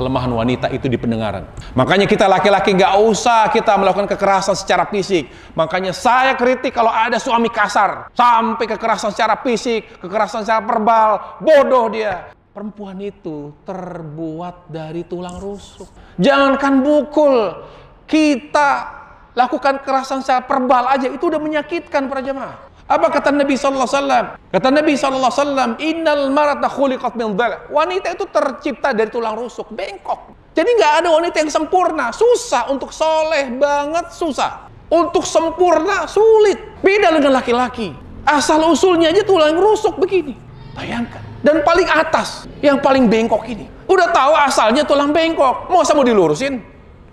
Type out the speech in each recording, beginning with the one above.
kelemahan wanita itu di pendengaran. Makanya kita laki-laki nggak usah kita melakukan kekerasan secara fisik. Makanya saya kritik kalau ada suami kasar sampai kekerasan secara fisik, kekerasan secara verbal, bodoh dia. Perempuan itu terbuat dari tulang rusuk. Jangankan pukul, kita lakukan kekerasan secara verbal aja itu udah menyakitkan para jemaah. Apa kata Nabi sallallahu alaihi wasallam? Kata Nabi sallallahu alaihi wasallam, "Innal mar'ata khuliqat min dhal." Wanita itu tercipta dari tulang rusuk, bengkok. Jadi nggak ada wanita yang sempurna. Susah untuk soleh banget, susah. Untuk sempurna sulit. Beda dengan laki-laki. Asal usulnya aja tulang rusuk begini. Bayangkan. Dan paling atas, yang paling bengkok ini. Udah tahu asalnya tulang bengkok. Masa mau dilurusin?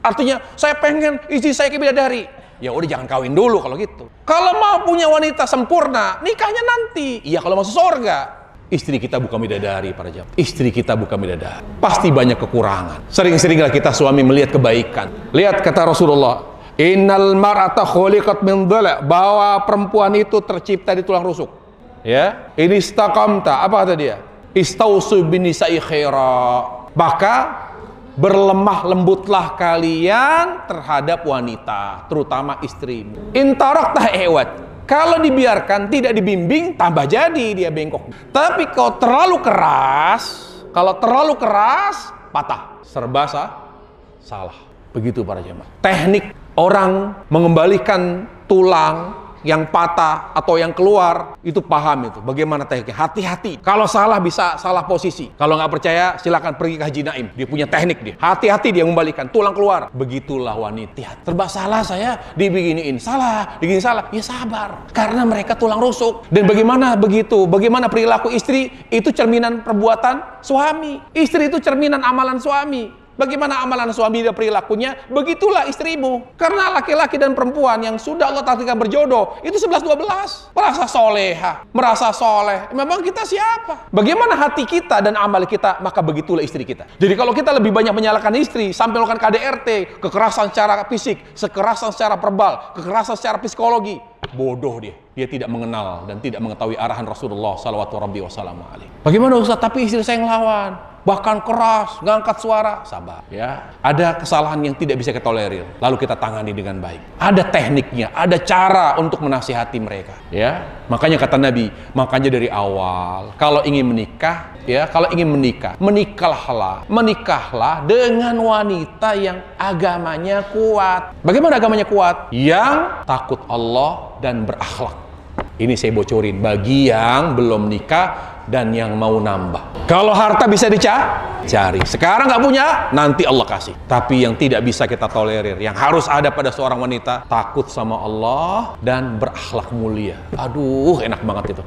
Artinya saya pengen istri saya kayak bidadari. Ya udah jangan kawin dulu kalau gitu. Kalau mau punya wanita sempurna, nikahnya nanti. Iya kalau masuk surga. Istri kita bukan bidadari para jamaah. Istri kita bukan bidadari. Pasti banyak kekurangan. Sering-seringlah kita suami melihat kebaikan. Lihat kata Rasulullah, "Innal mar'ata khuliqat min dhal." Bahwa perempuan itu tercipta di tulang rusuk. Ya, ini istaqamta. Apa kata dia? Istausu binisa'i khaira. Maka berlemah lembutlah kalian terhadap wanita, terutama istrimu. Intarak ta'ewat. Kalau dibiarkan, tidak dibimbing, tambah jadi dia bengkok. Tapi kalau terlalu keras, patah. Serba salah. Begitu para jemaah. Teknik orang mengembalikan tulang yang patah atau yang keluar, itu paham itu. Bagaimana tekniknya? Hati-hati. Kalau salah bisa salah posisi. Kalau nggak percaya, silakan pergi ke Haji Naim. Dia punya teknik dia. Hati-hati dia membalikan tulang keluar. Begitulah wanita. Serba salah saya dibeginiin. Salah, digini salah. Ya sabar. Karena mereka tulang rusuk. Dan bagaimana begitu? Bagaimana perilaku istri? Itu cerminan perbuatan suami. Istri itu cerminan amalan suami. Bagaimana amalan suami dan perilakunya, begitulah istrimu. Karena laki-laki dan perempuan yang sudah Allah takdirkan berjodoh, itu 11-12. Merasa soleha, merasa soleh. Memang kita siapa? Bagaimana hati kita dan amal kita, maka begitulah istri kita. Jadi kalau kita lebih banyak menyalahkan istri, sampai melakukan KDRT, kekerasan secara fisik, kekerasan secara verbal, kekerasan secara psikologi, bodoh dia. Dia tidak mengenal dan tidak mengetahui arahan Rasulullah SAW. Bagaimana Ustaz? Tapi istri saya ngelawan. Bahkan keras, ngangkat suara, sabar ya. Ada kesalahan yang tidak bisa kita tolerir, lalu kita tangani dengan baik. Ada tekniknya, ada cara untuk menasihati mereka ya. Makanya kata Nabi, makanya dari awal kalau ingin menikah ya, menikahlah dengan wanita yang agamanya kuat. Bagaimana agamanya kuat? Yang takut Allah dan berakhlak. Ini saya bocorin bagi yang belum nikah dan yang mau nambah. Kalau harta bisa dicari, sekarang nggak punya, nanti Allah kasih. Tapi yang tidak bisa kita tolerir, yang harus ada pada seorang wanita, takut sama Allah dan berakhlak mulia. Aduh, enak banget itu.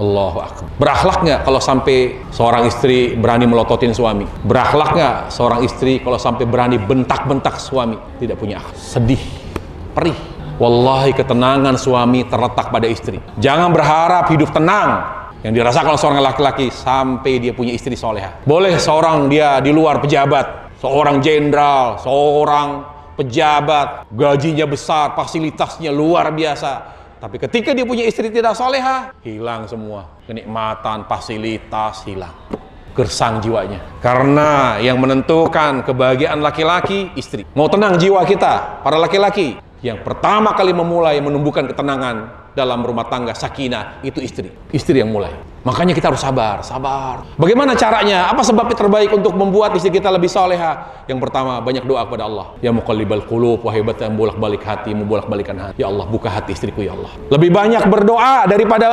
Allahu akbar. Berakhlak nggak kalau sampai seorang istri berani melototin suami? Berakhlak nggak seorang istri kalau sampai berani bentak-bentak suami? Tidak punya akhlak. Sedih, perih. Wallahi ketenangan suami terletak pada istri. Jangan berharap hidup tenang yang dirasakan oleh seorang laki-laki sampai dia punya istri soleha. Boleh seorang dia di luar pejabat, seorang jenderal, seorang pejabat, gajinya besar, fasilitasnya luar biasa. Tapi ketika dia punya istri tidak soleha, hilang semua. Kenikmatan, fasilitas, hilang. Gersang jiwanya. Karena yang menentukan kebahagiaan laki-laki, istri. Mau tenang jiwa kita, para laki-laki. Yang pertama kali memulai menumbuhkan ketenangan dalam rumah tangga, sakinah, itu istri. Istri yang mulai. Makanya kita harus sabar. Bagaimana caranya? Apa sebabnya terbaik untuk membuat istri kita lebih soleha? Yang pertama, banyak doa kepada Allah. Ya muqallibal qulub, wahai yang bolak-balik hati, membolak-balikan hati. Ya Allah, buka hati istriku ya Allah. Lebih banyak berdoa daripada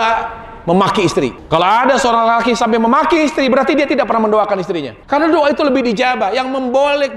memaki istri. Kalau ada seorang laki sampai memaki istri, berarti dia tidak pernah mendoakan istrinya. Karena doa itu lebih dijabah. Yang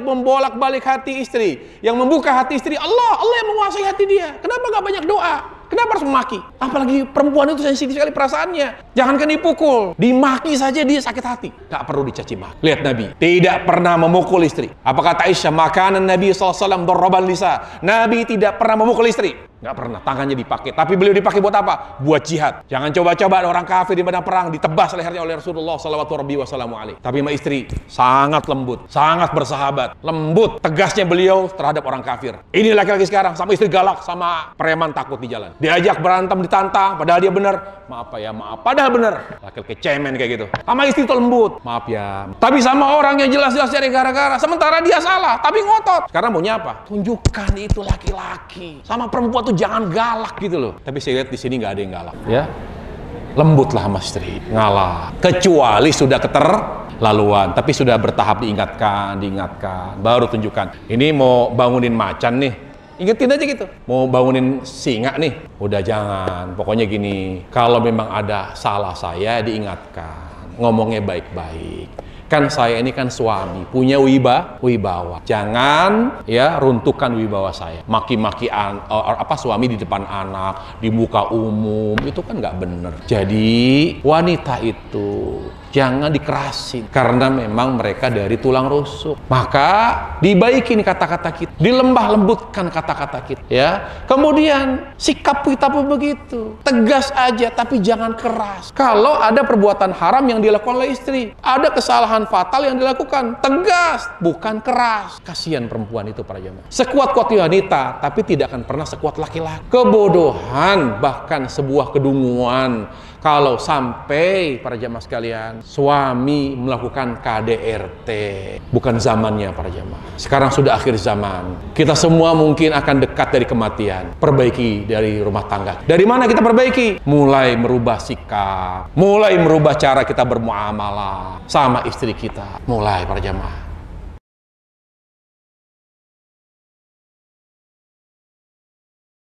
membolak-balik hati istri, yang membuka hati istri, Allah yang menguasai hati dia. Kenapa gak banyak doa? Kenapa harus memaki? Apalagi perempuan itu sensitif sekali perasaannya. Jangankan dipukul, dimaki saja dia sakit hati. Gak perlu dicaci maki. Lihat Nabi, tidak pernah memukul istri. Apa kata Aisyah? Makanan Nabi SAW darraban lisa. Nabi tidak pernah memukul istri. Nggak pernah, tangannya dipakai. Tapi beliau dipakai buat apa? Buat jihad. Jangan coba-coba ada orang kafir di medan perang, ditebas lehernya oleh Rasulullah SAW. Tapi sama istri, sangat lembut, sangat bersahabat. Lembut, tegasnya beliau terhadap orang kafir. Ini laki-laki sekarang, sama istri galak, sama preman takut di jalan. Diajak berantem, ditantang, padahal dia benar. Maaf Pak ya, maaf. Padahal benar. Laki-laki cemen kayak gitu. Sama istri itu lembut. Maaf ya. Tapi sama orang yang jelas-jelas cari gara-gara. Sementara dia salah, tapi ngotot. Sekarang maunya apa? Tunjukkan itu laki-laki. Sama perempuan tuh jangan galak gitu loh. Tapi saya lihat di sini nggak ada yang galak. Ya, lembutlah sama istri, ngalah. Kecuali sudah keterlaluan, tapi sudah bertahap diingatkan, baru tunjukkan. Ini mau bangunin macan nih, ingetin aja gitu. Mau bangunin singa nih, udah jangan. Pokoknya gini, kalau memang ada salah saya diingatkan, ngomongnya baik-baik. Kan saya ini kan suami, punya wibawa. Jangan ya runtuhkan wibawa saya. Maki-maki suami di depan anak, di muka umum, itu kan nggak bener. Jadi wanita itu jangan dikerasin karena memang mereka dari tulang rusuk. Maka dibaikin kata-kata kita, dilembah lembutkan kata-kata kita, ya. Kemudian sikap kita pun begitu, tegas aja tapi jangan keras. Kalau ada perbuatan haram yang dilakukan oleh istri, ada kesalahan fatal yang dilakukan, tegas, bukan keras. Kasihan perempuan itu para jamaah. Sekuat-kuat wanita, tapi tidak akan pernah sekuat laki-laki. Kebodohan, bahkan sebuah kedunguan kalau sampai para jamaah sekalian, suami melakukan KDRT. Bukan zamannya para jamaah. Sekarang sudah akhir zaman. Kita semua mungkin akan dekat dari kematian. Perbaiki dari rumah tangga. Dari mana kita perbaiki? Mulai merubah sikap, mulai merubah cara kita bermuamalah sama istri kita. Mulai para jamaah.